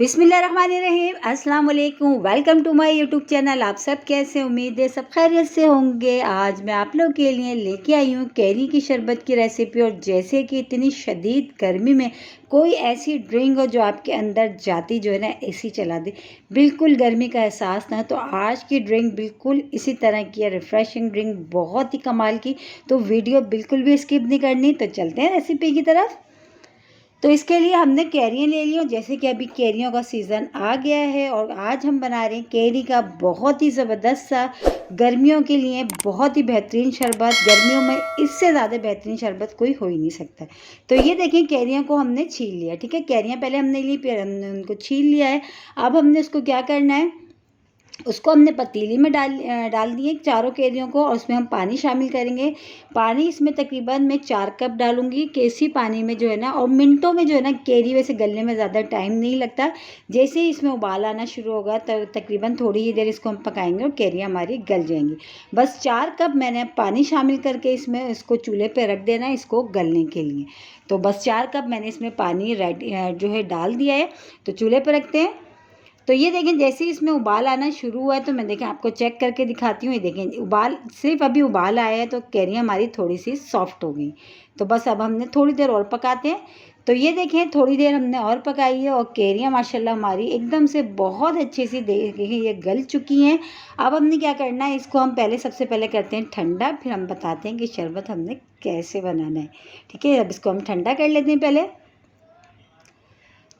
बिस्मिल्लाहिर्रहमानिर्रहीम, अस्सलाम वालेकुम। Welcome to my YouTube channel. आप सब कैसे, उम्मीद है सब खैरियत से होंगे। आज मैं आप लोग के लिए लेके आई हूँ कैरी की शरबत की रेसिपी। और जैसे कि इतनी शदीद गर्मी में कोई ऐसी ड्रिंक हो जो आपके अंदर जाती जो है ना एसी चला दे, बिल्कुल गर्मी का एहसास ना, तो आज की ड्रिंक बिल्कुल इसी तरह की है। रिफ़्रेशिंग ड्रिंक, बहुत ही कमाल की। तो वीडियो बिल्कुल भी स्किप नहीं करनी। तो चलते हैं रेसिपी की तरफ। तो इसके लिए हमने कैरियाँ ले ली। और जैसे कि अभी कैरियों का सीज़न आ गया है और आज हम बना रहे हैं कैरी का बहुत ही ज़बरदस्त सा गर्मियों के लिए बहुत ही बेहतरीन शरबत। गर्मियों में इससे ज़्यादा बेहतरीन शरबत कोई हो ही नहीं सकता। तो ये देखें, कैरियों को हमने छील लिया, ठीक है। कैरियाँ पहले हमने ली, फिर हमने उनको छील लिया है। अब हमने उसको क्या करना है, उसको हमने पतीली में डाल दिए चारों कैरियों को। और उसमें हम पानी शामिल करेंगे। पानी इसमें तकरीबन मैं 4 कप डालूंगी। कैसी पानी में जो है ना, और मिनटों में जो है ना, कैरी वैसे गलने में ज़्यादा टाइम नहीं लगता। जैसे ही इसमें उबाल आना शुरू होगा तो तकरीबन थोड़ी ही देर इसको हम पकाएंगे और कैरियाँ हमारी गल जाएंगी। बस 4 कप मैंने पानी शामिल करके इसमें इसको चूल्हे पर रख देना है इसको गलने के लिए। तो बस 4 कप मैंने इसमें पानी जो है डाल दिया है। तो चूल्हे पर रखते हैं। तो ये देखें, जैसे ही इसमें उबाल आना शुरू हुआ है तो मैं देखें आपको चेक करके दिखाती हूँ। ये देखें, उबाल सिर्फ अभी उबाल आया है तो कैरियाँ हमारी थोड़ी सी सॉफ्ट हो गई। तो बस अब हमने थोड़ी देर और पकाते हैं। तो ये देखें, थोड़ी देर हमने और पकाई है और कैरियाँ माशाल्लाह हमारी एकदम से बहुत अच्छे से देखें ये गल चुकी हैं। अब हमने क्या करना है, इसको हम सबसे पहले करते हैं ठंडा, फिर हम बताते हैं कि शरबत हमने कैसे बनाना है, ठीक है। अब इसको हम ठंडा कर लेते हैं पहले।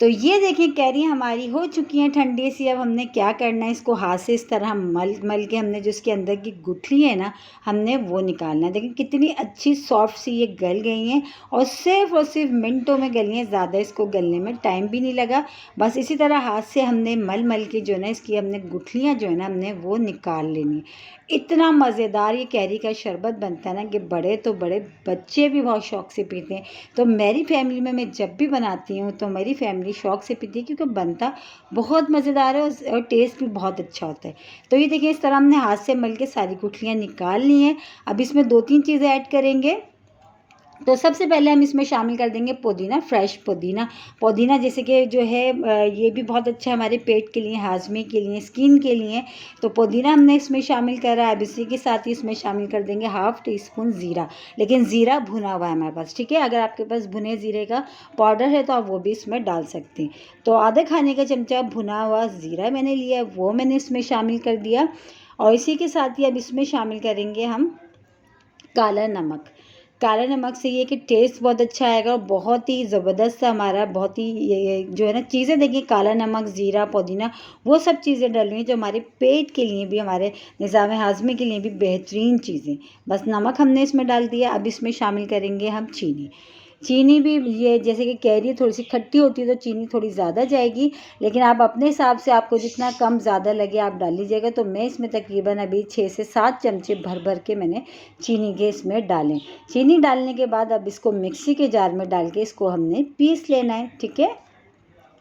तो ये देखिए, कैरी हमारी हो चुकी हैं ठंडी सी। अब हमने क्या करना है, इसको हाथ से इस तरह मल मल के हमने जो इसके अंदर की गुठली है ना, हमने वो निकालना है। देखिए कितनी अच्छी सॉफ्ट सी ये गल गई हैं और सिर्फ मिनटों में गली हैं। ज़्यादा इसको गलने में टाइम भी नहीं लगा। बस इसी तरह हाथ से हमने मल मल के जो है ना, इसकी हमने गुठलियाँ जो है ना, हमने वो निकाल लेनी। इतना मज़ेदार ये कैरी का शरबत बनता है ना कि बड़े तो बड़े, बच्चे भी बहुत शौक़ से पीते हैं। तो मेरी फैमिली में मैं जब भी बनाती हूँ तो मेरी फैमिली शौक़ से पीती है, क्योंकि बनता बहुत मज़ेदार है और टेस्ट भी बहुत अच्छा होता है। तो ये देखिए, इस तरह हमने हाथ से मल के सारी गुठलियाँ निकाल ली हैं। अब इसमें 2-3 चीज़ें ऐड करेंगे। तो सबसे पहले हम इसमें शामिल कर देंगे पुदीना, फ्रेश पुदीना। पुदीना जैसे कि जो है ये भी बहुत अच्छा है हमारे पेट के लिए, हाजमे के लिए, स्किन के लिए। तो पुदीना हमने इसमें शामिल करा है। अब इसी के साथ ही इसमें शामिल कर देंगे 1/2 टीस्पून ज़ीरा। लेकिन ज़ीरा भुना हुआ है हमारे पास, ठीक है। अगर आपके पास भुने ज़ीरे का पाउडर है तो आप वो भी इसमें डाल सकते हैं। तो आधे खाने का चमचा भुना हुआ ज़ीरा मैंने लिया है, वो मैंने इसमें शामिल कर दिया। और इसी के साथ ही अब इसमें शामिल करेंगे हम काला नमक। काला नमक से ये कि टेस्ट बहुत अच्छा आएगा और बहुत ही ज़बरदस्त हमारा, बहुत ही ये जो है ना चीज़ें देखिए, काला नमक, ज़ीरा, पुदीना, वो सब चीज़ें डली हैं जो हमारे पेट के लिए भी, हमारे निज़ाम हाज़मे के लिए भी बेहतरीन चीज़ें। बस नमक हमने इसमें डाल दिया। अब इसमें शामिल करेंगे हम चीनी। चीनी भी ये जैसे कि कैरी थोड़ी सी खट्टी होती है तो चीनी थोड़ी ज़्यादा जाएगी, लेकिन आप अपने हिसाब से आपको जितना कम ज़्यादा लगे आप डाल लीजिएगा। तो मैं इसमें तकरीबन अभी 6 से 7 चमचे भर भर के मैंने चीनी के इसमें डालें। चीनी डालने के बाद अब इसको मिक्सी के जार में डाल के इसको हमने पीस लेना है, ठीक है।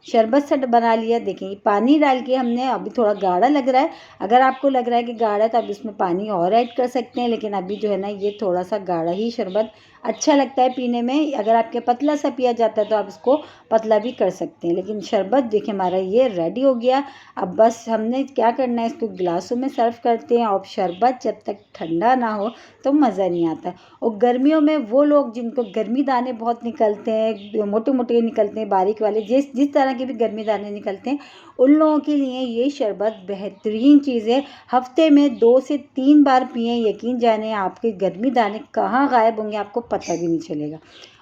शरबत सा बना लिया। देखिए पानी डाल के हमने, अभी थोड़ा गाढ़ा लग रहा है। अगर आपको लग रहा है कि गाढ़ा है तो आप इसमें पानी और ऐड कर सकते हैं, लेकिन अभी जो है ना ये थोड़ा सा गाढ़ा ही शरबत अच्छा लगता है पीने में। अगर आपके पतला सा पिया जाता है तो आप इसको पतला भी कर सकते हैं। लेकिन शरबत देखिए हमारा ये रेडी हो गया। अब बस हमने क्या करना है, इसको गिलासों में सर्व करते हैं। और शरबत जब तक ठंडा ना हो तो मज़ा नहीं आता। और गर्मियों में वो लोग जिनको गर्मी दाने बहुत निकलते हैं, मोटे मोटे निकलते हैं, बारीक वाले, जिस जिस तरह के भी गर्मी दाने निकलते हैं, उन लोगों के लिए ये शरबत बेहतरीन चीज़ है। हफ्ते में 2 से 3 बार पिएं, यकीन जाने आपके गर्मी दाने कहाँ गायब होंगे आपको पता भी नहीं चलेगा।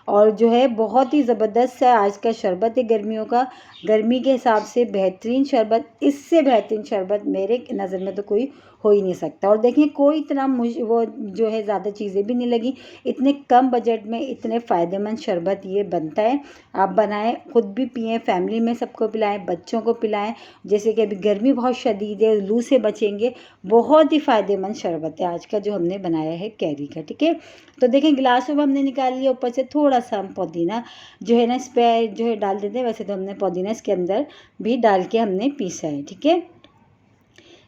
और जो है बहुत ही ज़बरदस्त है आज का शरबत है गर्मियों का। गर्मी के हिसाब से बेहतरीन शरबत, इससे बेहतरीन शरबत मेरे नज़र में तो कोई हो ही नहीं सकता। और देखिए कोई इतना वो जो है ज़्यादा चीज़ें भी नहीं लगी। इतने कम बजट में इतने फ़ायदेमंद शरबत ये बनता है। आप बनाएं, ख़ुद भी पिएं, फैमिली में सबको पिलाएं, बच्चों को पिलाएं। जैसे कि अभी गर्मी बहुत शदीद है, लू से बचेंगे। बहुत ही फ़ायदेमंद शरबत है आज का जो हमने बनाया है कैरी का, ठीक है। तो देखें गिलासों में हमने निकाल लिया। ऊपर से थोड़ा सा हम पुदीना जो है ना इस पर जो है डाल देते हैं। वैसे तो हमने पुदीना इसके अंदर भी डाल के हमने पीसा है, ठीक है।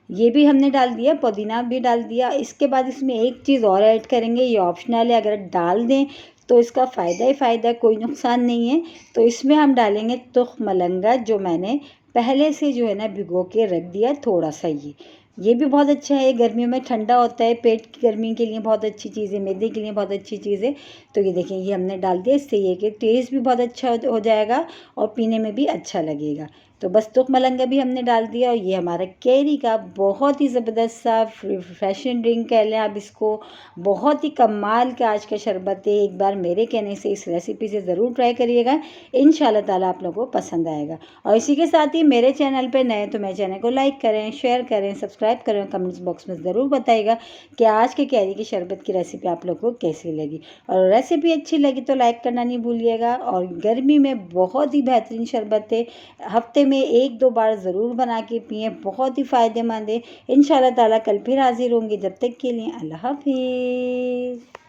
ये भी हमने डाल दिया, पुदीना भी डाल दिया। इसके बाद इसमें एक चीज़ और ऐड करेंगे, ये ऑप्शनल है, अगर डाल दें तो इसका फ़ायदा ही फ़ायदा, कोई नुकसान नहीं है। तो इसमें हम डालेंगे तुख मलंगा, जो मैंने पहले से जो है ना भिगो के रख दिया थोड़ा सा। ये भी बहुत अच्छा है, गर्मियों में ठंडा होता है, पेट की गर्मी के लिए बहुत अच्छी चीज़ है, मैदे के लिए बहुत अच्छी चीज़ है। तो ये देखिए, ये हमने डाल दिया, इससे ये कि टेस्ट भी बहुत अच्छा हो जाएगा और पीने में भी अच्छा लगेगा। तो बस तुख मलंगा भी हमने डाल दिया, और ये हमारा कैरी का बहुत ही ज़बरदस्त सा रिफ्रेशिंग ड्रिंक कह लें आप इसको, बहुत ही कमाल का आज का शरबत है। एक बार मेरे कहने से इस रेसिपी से ज़रूर ट्राई करिएगा, इंशाल्लाह ताला आप लोगों को पसंद आएगा। और इसी के साथ ही मेरे चैनल पे नए तो मेरे चैनल को लाइक करें, शेयर करें, सब्सक्राइब करें, कमेंट्स बॉक्स में ज़रूर बताइएगा कि आज के कैरी की शरबत की रेसिपी आप लोगों को कैसी लगी। और रेसिपी अच्छी लगी तो लाइक करना नहीं भूलिएगा। और गर्मी में बहुत ही बेहतरीन शरबत है, हफ्ते में 1-2 बार ज़रूर बना के पिएँ, बहुत ही फ़ायदेमंद है। इंशाल्लाह ताला कल फिर हाज़िर होंगी, जब तक के लिए अल्लाह हाफ़िज़।